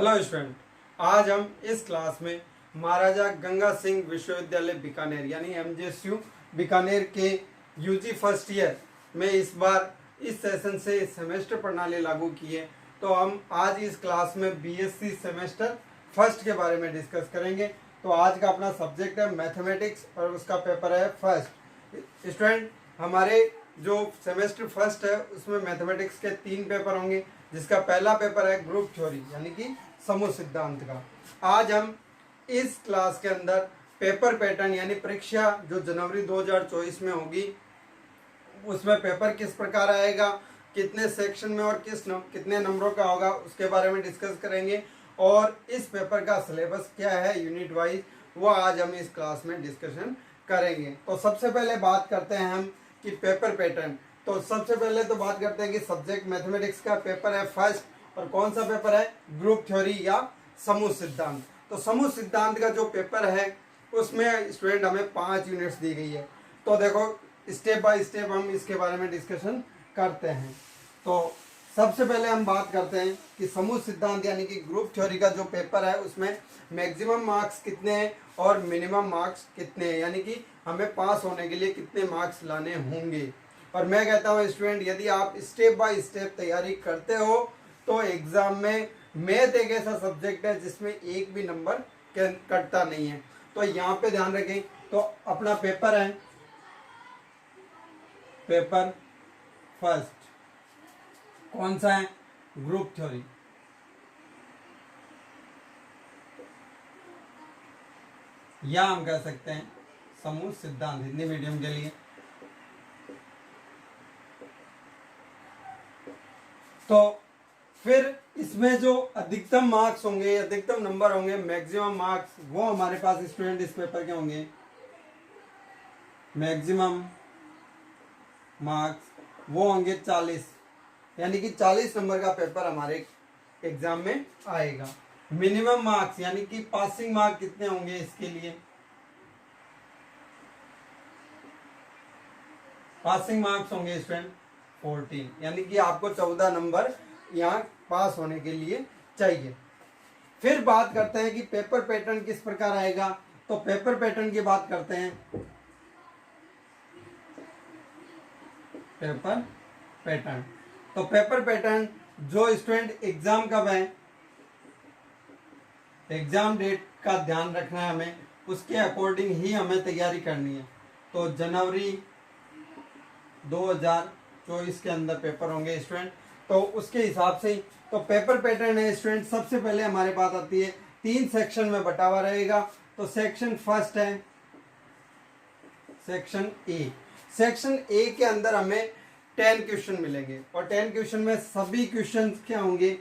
Hello student, आज हम इस क्लास में महाराजा गंगा सिंह विश्वविद्यालय बीकानेर यानी एमजेएसयू बीकानेर के यूजी फर्स्ट ईयर में इस बार इस सेशन से सेमेस्टर प्रणाली लागू की है। तो हम आज इस क्लास में बीएससी सेमेस्टर फर्स्ट के बारे में डिस्कस करेंगे। तो आज का अपना सब्जेक्ट है मैथमेटिक्स और उसका पेपर है फर्स्ट। स्टूडेंट, हमारे जो सेमेस्टर फर्स्ट है उसमें मैथमेटिक्स के 3 पेपर होंगे, जिसका पहला पेपर है ग्रुप थ्योरी यानी कि समूह सिद्धांत का। आज हम इस क्लास के अंदर पेपर पैटर्न यानी परीक्षा जो जनवरी 2024 में होगी उसमें पेपर किस प्रकार आएगा, कितने सेक्शन में और कितने नंबरों का होगा उसके बारे में डिस्कस करेंगे। और इस पेपर का सिलेबस क्या है यूनिट वाइज वो आज हम इस क्लास में डिस्कशन करेंगे। तो सबसे पहले बात करते हैं हम कि पेपर पैटर्न। तो सबसे पहले तो बात करते हैं कि सब्जेक्ट मैथमेटिक्स का पेपर है फर्स्ट और कौन सा पेपर है, ग्रुप थ्योरी या समूह सिद्धांत। तो समूह सिद्धांत का जो पेपर है उसमें स्टूडेंट हमें 5 यूनिट्स दी गई है। तो देखो स्टेप बाय स्टेप हम इसके बारे में डिस्कशन करते हैं। तो सबसे पहले हम बात करते हैं कि समूह सिद्धांत यानी कि ग्रुप थ्योरी का जो पेपर है उसमें मैक्सिमम मार्क्स कितने हैं और मिनिमम मार्क्स कितने हैं, यानी कि हमें पास होने के लिए कितने मार्क्स लाने होंगे। और मैं कहता हूँ स्टूडेंट, यदि आप स्टेप बाय स्टेप तैयारी करते हो तो एग्जाम में मैथ एक ऐसा सब्जेक्ट है जिसमें एक भी नंबर कटता नहीं है। तो यहाँ पे ध्यान रखें। तो अपना पेपर है पेपर फर्स्ट, कौन सा है, ग्रुप थ्योरी। या हम कह सकते हैं समूह सिद्धांत हिंदी मीडियम के लिए। तो फिर इसमें जो अधिकतम मार्क्स होंगे, अधिकतम नंबर होंगे, मैक्सिमम मार्क्स, वो हमारे पास स्टूडेंट इस पेपर के होंगे। मैक्सिमम मार्क्स वो होंगे 40, यानी कि 40 नंबर का पेपर हमारे एग्जाम में आएगा। मिनिमम मार्क्स यानी कि पासिंग मार्क कितने होंगे इसके लिए, पासिंग मार्क्स होंगे स्टूडेंट 14, यानी कि आपको 14 नंबर यहाँ पास होने के लिए चाहिए। फिर बात करते हैं कि पेपर पैटर्न किस प्रकार आएगा। तो पेपर पैटर्न की बात करते हैं। पेपर पैटर्न, तो पेपर पैटर्न जो स्टूडेंट एग्जाम कब है, एग्जाम डेट का ध्यान रखना है हमें, उसके अकॉर्डिंग ही हमें तैयारी करनी है। तो जनवरी 2024 के अंदर पेपर होंगे स्टूडेंट, तो उसके हिसाब से ही तो पेपर पैटर्न है स्टूडेंट। सबसे पहले हमारे पास आती है 3 सेक्शन में बटा हुआ रहेगा। तो सेक्शन फर्स्ट है सेक्शन ए। सेक्शन ए के अंदर हमें 10 क्वेश्चन मिलेंगे और 10 क्वेश्चन में सभी क्वेश्चन क्या होंगे,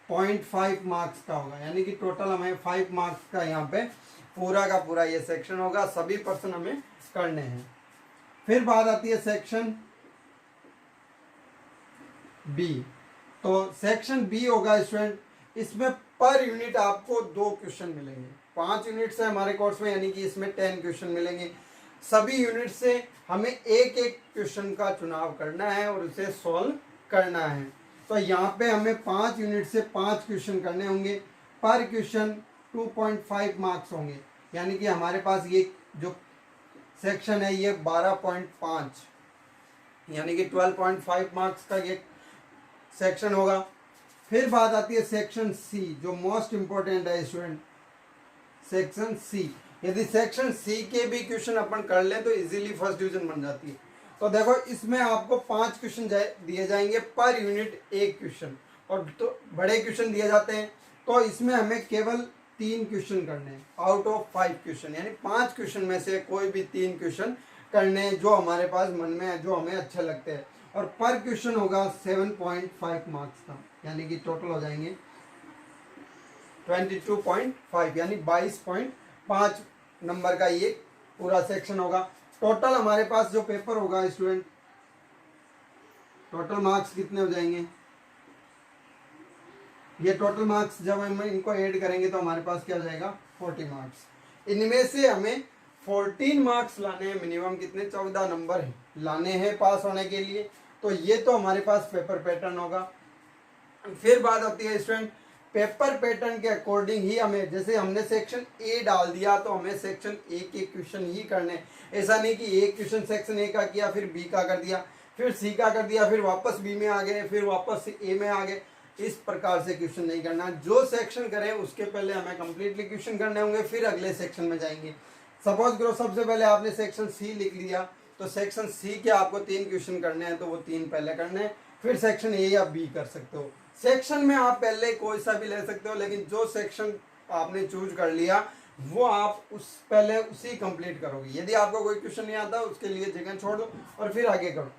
0.5 मार्क्स का होगा, यानी कि टोटल हमें 5 मार्क्स का यहाँ पे पूरा का पूरा ये सेक्शन होगा, सभी पर्सन हमें करने हैं। फिर बात आती है सेक्शन बी। तो सेक्शन बी होगा स्टूडेंट, इसमें पर यूनिट आपको 2 क्वेश्चन मिलेंगे। 5 यूनिट से हमारे कोर्स में, यानी कि इसमें 10 क्वेश्चन मिलेंगे। सभी यूनिट से हमें एक एक क्वेश्चन का चुनाव करना है और उसे सॉल्व करना है। तो यहाँ पे हमें 5 यूनिट से 5 क्वेश्चन करने होंगे। पर क्वेश्चन 2.5 मार्क्स होंगे, यानी कि हमारे पास ये जो सेक्शन है ये 12.5 यानी कि 12.5 मार्क्स का ये सेक्शन होगा। फिर बात आती है सेक्शन सी, जो मोस्ट इंपॉर्टेंट है स्टूडेंट, सेक्शन सी। यदि सेक्शन सी के भी क्वेश्चन अपन कर लें तो इजीली फर्स्ट डिवीजन बन जाती है। तो देखो इसमें आपको 5 क्वेश्चन दिए जाएंगे, पर यूनिट 1 क्वेश्चन, और तो बड़े क्वेश्चन दिए जाते हैं। तो इसमें हमें केवल 3 क्वेश्चन करने हैं आउट ऑफ 5 क्वेश्चन, यानी 5 क्वेश्चन में से कोई भी 3 क्वेश्चन करने हैं जो हमारे पास मन में है, जो हमें अच्छे लगते हैं। और पर क्वेश्चन होगा 7.5 मार्क्स का, यानी कि टोटल हो जाएंगे 22.5, यानी 22.5 नंबर का ये पूरा सेक्शन होगा। टोटल हमारे पास जो पेपर होगा स्टूडेंट, टोटल मार्क्स कितने हो जाएंगे, ये टोटल मार्क्स जब हम इनको ऐड करेंगे तो हमारे पास क्या हो जाएगा, 40 मार्क्स। इनमें से हमें 14 मार्क्स लाने हैं, मिनिमम कितने, 14 नंबर लाने हैं पास होने के लिए। तो ये तो हमारे पास पेपर पैटर्न होगा। फिर बात आती है स्टूडेंट पेपर पैटर्न के अकॉर्डिंग ही हमें, जैसे हमने सेक्शन ए डाल दिया तो हमें सेक्शन ए के क्वेश्चन ही करने, ऐसा नहीं कि एक क्वेश्चन सेक्शन ए का किया फिर बी का कर दिया फिर सी का कर दिया फिर वापस बी में आ गए फिर वापस ए में आ गए। इस प्रकार से क्वेश्चन नहीं करना। जो सेक्शन करें उसके पहले हमें कंप्लीटली क्वेश्चन करने होंगे, फिर अगले सेक्शन में जाएंगे। सपोज करो सबसे पहले आपने सेक्शन सी लिख लिया, तो सेक्शन सी के आपको 3 क्वेश्चन करने हैं, तो वो 3 पहले करने हैं, फिर सेक्शन ए या बी कर सकते हो। सेक्शन में आप पहले कोई सा भी ले सकते हो, लेकिन जो सेक्शन आपने चूज कर लिया वो आप उस पहले उसी कंप्लीट करोगे। यदि आपको कोई क्वेश्चन नहीं आता उसके लिए जगह छोड़ दो और फिर आगे करो।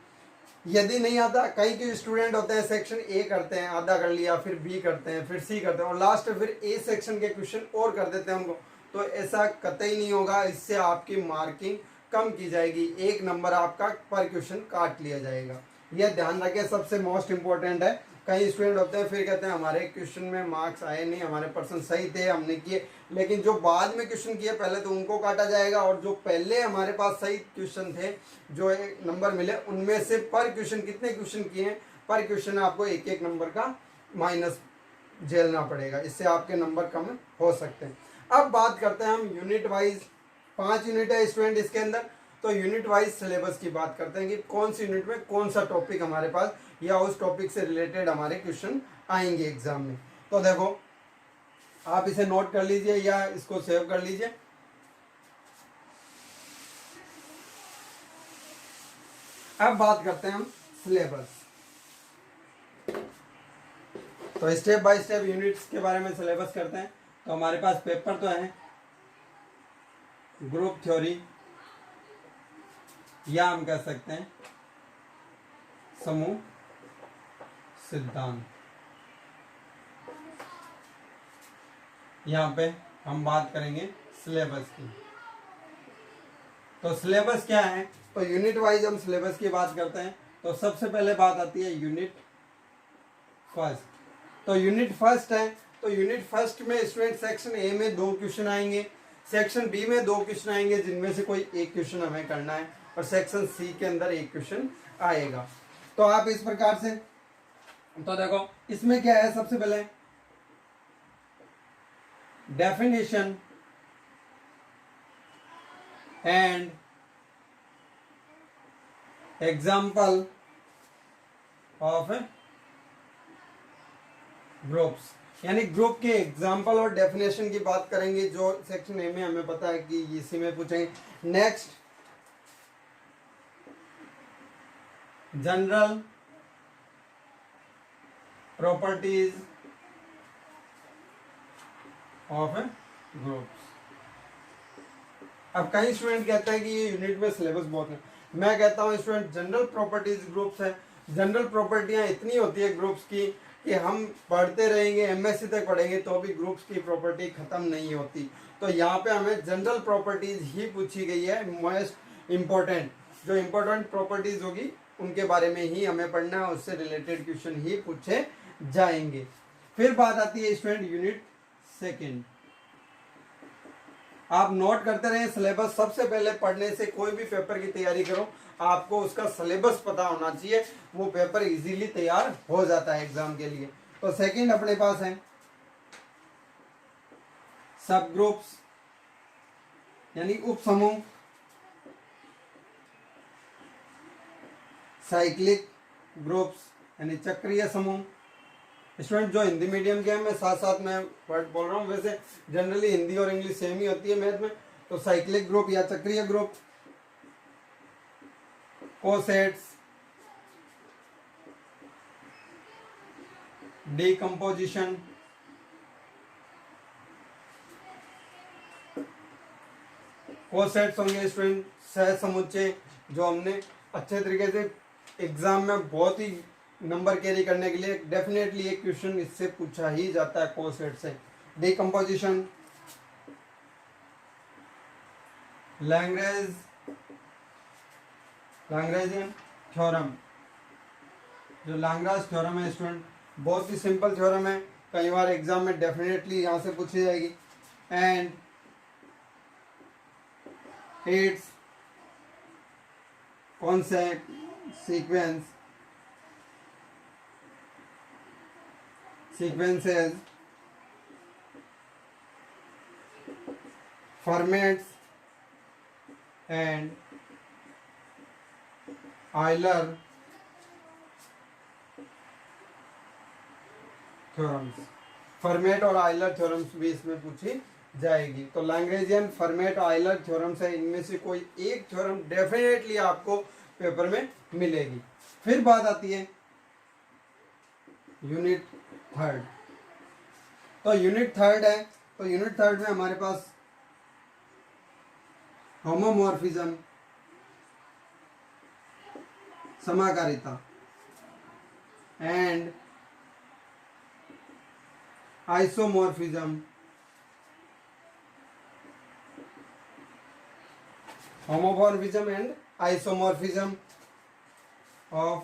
यदि नहीं आता, कई के स्टूडेंट होते हैं सेक्शन ए करते हैं, आधा कर लिया, फिर बी करते हैं, फिर सी करते हैं और लास्ट में फिर ए सेक्शन के क्वेश्चन और कर देते हैं हमको, तो ऐसा कतई नहीं होगा। इससे आपकी मार्किंग कम की जाएगी, 1 नंबर आपका पर क्वेश्चन काट लिया जाएगा। यह ध्यान रखें, सबसे मोस्ट इंपॉर्टेंट है। कई स्टूडेंट होते हैं फिर कहते हैं हमारे क्वेश्चन में मार्क्स आए नहीं, हमारे पर्सन सही थे, हमने किए, लेकिन जो बाद में क्वेश्चन किए पहले तो उनको काटा जाएगा, और जो पहले हमारे पास सही क्वेश्चन थे जो 1 नंबर मिले उनमें से पर क्वेश्चन कितने क्वेश्चन किए हैं, पर क्वेश्चन आपको 1-1 नंबर का माइनस झेलना पड़ेगा। इससे आपके नंबर कम हो सकते हैं। अब बात करते हैं हम यूनिट वाइज। 5 यूनिट है स्टूडेंट इसके अंदर, तो यूनिट वाइज सिलेबस की बात करते हैं कि कौन सी यूनिट में कौन सा टॉपिक हमारे पास या उस टॉपिक से रिलेटेड हमारे क्वेश्चन आएंगे एग्जाम में। तो देखो आप इसे नोट कर लीजिए या इसको सेव कर लीजिए। अब बात करते हैं हम सिलेबस। तो स्टेप बाय स्टेप यूनिट्स के बारे में सिलेबस करते हैं। तो हमारे पास पेपर तो है ग्रुप थ्योरी, या हम कह सकते हैं समूह सिद्धांत। यहाँ पे हम बात करेंगे सिलेबस की। तो सिलेबस क्या है, तो यूनिट वाइज हम सिलेबस की बात करते हैं। तो सबसे पहले बात आती है यूनिट फर्स्ट। तो यूनिट फर्स्ट है, तो यूनिट फर्स्ट में स्टूडेंट सेक्शन ए में 2 क्वेश्चन आएंगे, सेक्शन बी में 2 क्वेश्चन आएंगे जिनमें से कोई एक क्वेश्चन हमें करना है, और सेक्शन सी के अंदर 1 क्वेश्चन आएगा। तो आप इस प्रकार से, तो देखो इसमें क्या है, सबसे पहले definition and example of groups, यानी ग्रुप के एग्जाम्पल और डेफिनेशन की बात करेंगे, जो सेक्शन ए में हमें पता है कि इसी में पूछेंगे। Next general properties of groups. अब कई स्टूडेंट कहते हैं कि ये यूनिट में सिलेबस बहुत है। मैं कहता हूँ स्टूडेंट जनरल प्रॉपर्टीज ग्रुप्स है, जनरल प्रॉपर्टियां इतनी होती है ग्रुप्स की कि हम पढ़ते रहेंगे, एमएससी तक पढ़ेंगे तो भी ग्रुप्स की प्रॉपर्टी खत्म नहीं होती। तो यहाँ पे हमें जनरल प्रॉपर्टीज ही पूछी गई है, मोस्ट इम्पोर्टेंट जो इम्पोर्टेंट प्रॉपर्टीज होगी उनके बारे में ही हमें पढ़ना है, उससे रिलेटेड क्वेश्चन ही पूछे जाएंगे। फिर बात आती है स्टूडेंट यूनिट सेकेंड। आप नोट करते रहे सिलेबस। सबसे पहले पढ़ने से कोई भी पेपर की तैयारी करो, आपको उसका सिलेबस पता होना चाहिए, वो पेपर इजीली तैयार हो जाता है एग्जाम के लिए। तो सेकंड अपने पास है सब ग्रुप्स, यानी उप समूह, साइक्लिक ग्रुप्स यानी चक्रीय समूह। स्टूडेंट जो हिंदी मीडियम के हैं, मैं साथ साथ में वर्ड बोल रहा हूँ, वैसे जनरली हिंदी और इंग्लिश सेम ही होती है मैथ में। तो साइक्लिक ग्रुप या चक्रीय ग्रुप, कोसेट्स, डिकम्पोजिशन, कोसेट्स होंगे स्टूडेंट सह समुच्चय, जो हमने अच्छे तरीके से एग्जाम में बहुत ही नंबर कैरी करने के लिए डेफिनेटली एक क्वेश्चन इससे पूछा ही जाता है कोसेट से। डिकम्पोजिशन, लैग्रेंजियन थ्योरम, जो लैग्रांज थ्योरम है स्टूडेंट बहुत ही सिंपल थ्योरम है, कई बार एग्जाम में डेफिनेटली यहाँ से पूछी जाएगी। And it's concept sequences Fermat's and Euler theorems, format और आइलर थ्योरम्स भी इसमें पूछी जाएगी। तो लैग्रेंजियन, फर्मेट, आइलर थ्योरम्स है, इनमें से कोई एक थ्योरम डेफिनेटली आपको पेपर में मिलेगी। फिर बात आती है यूनिट थर्ड। तो यूनिट थर्ड है, तो यूनिट थर्ड में हमारे पास होमोमॉर्फिज्म, समाकारिता and isomorphism, homomorphism and isomorphism of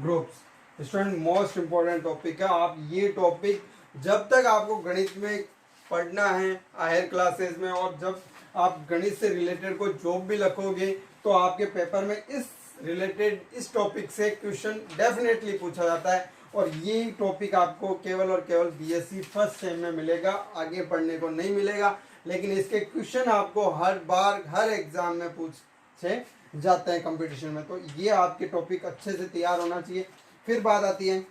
groups. Student most important topic है। आप ये टॉपिक जब तक आपको गणित में पढ़ना है हायर क्लासेस में, और जब आप गणित से रिलेटेड कोई जॉब भी लिखोगे तो आपके पेपर में इस रिलेटेड इस टॉपिक से क्वेश्चन डेफिनेटली पूछा जाता है। और ये टॉपिक आपको केवल और केवल बीएससी फर्स्ट सेम में मिलेगा, आगे पढ़ने को नहीं मिलेगा। लेकिन इसके क्वेश्चन आपको हर बार हर एग्जाम में पूछे जाते हैं कंपटीशन में। तो ये आपके टॉपिक अच्छे से तैयार होना चाहिए। फिर बात आती है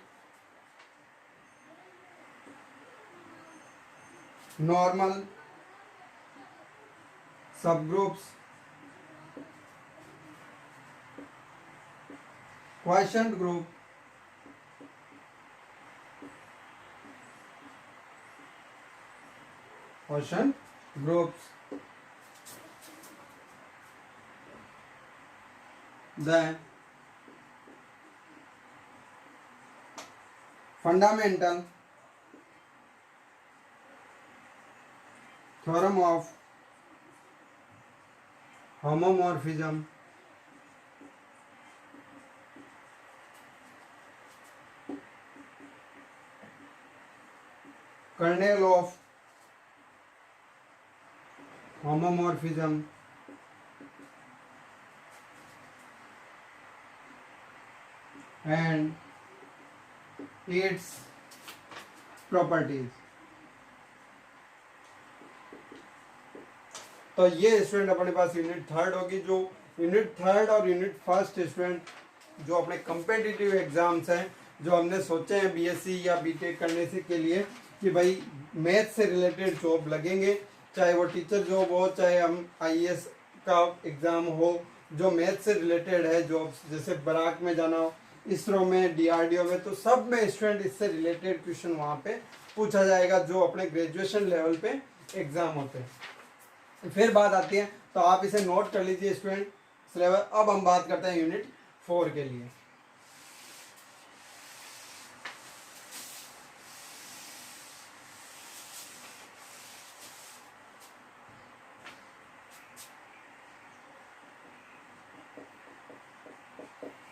नॉर्मल, सब groups, quotient group, quotient groups, then fundamental theorem of homomorphism, kernel of homomorphism, and its properties। तो ये स्टूडेंट अपने पास यूनिट थर्ड होगी। जो यूनिट थर्ड और यूनिट फर्स्ट स्टूडेंट जो अपने कम्पिटिटिव एग्जाम्स हैं, जो हमने सोचे हैं बीएससी या बीटेक करने से के लिए कि भाई मैथ से रिलेटेड जॉब लगेंगे, चाहे वो टीचर जॉब हो, चाहे हम आईएएस का एग्ज़ाम हो, जो मैथ से रिलेटेड है जॉब्स, जैसे बराक में जाना हो, इसरो में, डीआरडीओ में, तो सब में स्टूडेंट इससे रिलेटेड क्वेश्चन वहाँ पे पूछा जाएगा जो अपने ग्रेजुएशन लेवल पे एग्जाम होते हैं। फिर बात आती है, तो आप इसे नोट कर लीजिए स्टूडेंट सिलेबस। अब हम बात करते हैं यूनिट 4 के लिए।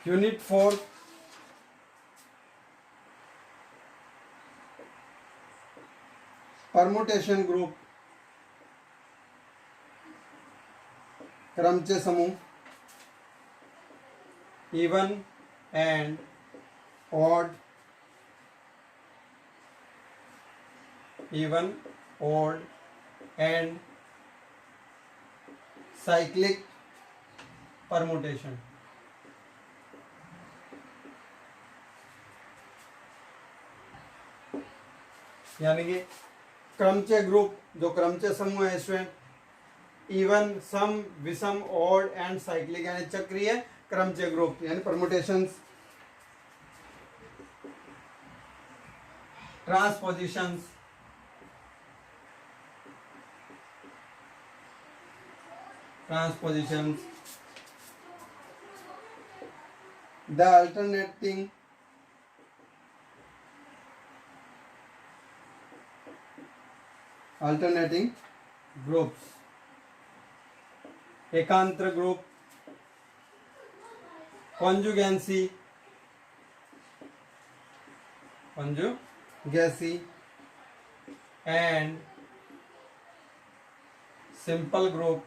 यूनिट 4 परमुटेशन ग्रुप, क्रमचे समूह, even and odd, even odd and cyclic permutation. यानी कि क्रमचय ग्रुप, जो क्रमचय समूह है इसमें इवन, सम, विषम, ऑड एंड साइक्लिक यानी चक्रीय क्रमचय ग्रुप यानी permutations, transpositions, the alternating groups, एकांतर group, conjugacy and simple group.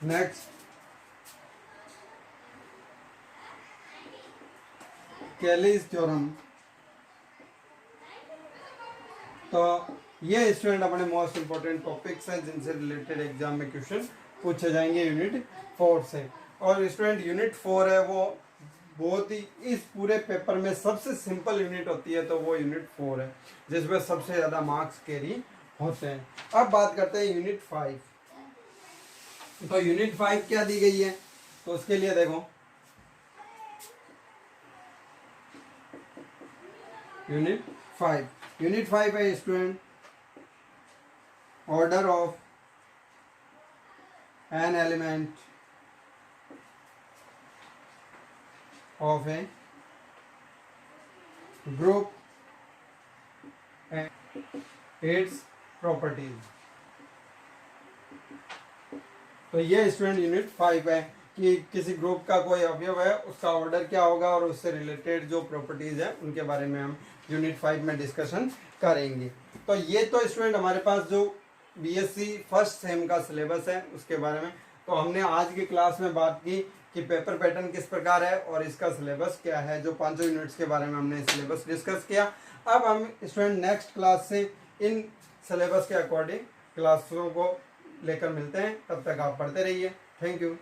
Next Cayley's theorem. तो ये स्टूडेंट अपने मोस्ट इंपोर्टेंट टॉपिक्स हैं जिनसे रिलेटेड एग्जाम में क्वेश्चन पूछे जाएंगे यूनिट 4 से। और स्टूडेंट यूनिट 4 है वो बहुत ही इस पूरे पेपर में सबसे सिंपल यूनिट होती है, तो वो यूनिट 4 है जिसमें सबसे ज्यादा मार्क्स कैरी होते हैं। अब बात करते हैं यूनिट 5। तो यूनिट 5 क्या दी गई है, तो उसके लिए देखो यूनिट 5 है student order of an element of A group and its properties. तो ये स्टूडेंट यूनिट 5 है कि किसी ग्रुप का कोई अवयव है उसका ऑर्डर क्या होगा और उससे रिलेटेड जो प्रॉपर्टीज है उनके बारे में हम यूनिट 5 में डिस्कशन करेंगे। तो ये तो स्टूडेंट हमारे पास जो बीएससी फर्स्ट सेम का सिलेबस है उसके बारे में। तो हमने आज की क्लास में बात की कि पेपर पैटर्न किस प्रकार है और इसका सिलेबस क्या है, जो 5 यूनिट्स के बारे में हमने सिलेबस डिस्कस किया। अब हम स्टूडेंट नेक्स्ट क्लास से इन सिलेबस के अकॉर्डिंग क्लासों को लेकर मिलते हैं। तब तक आप पढ़ते रहिए। Thank you.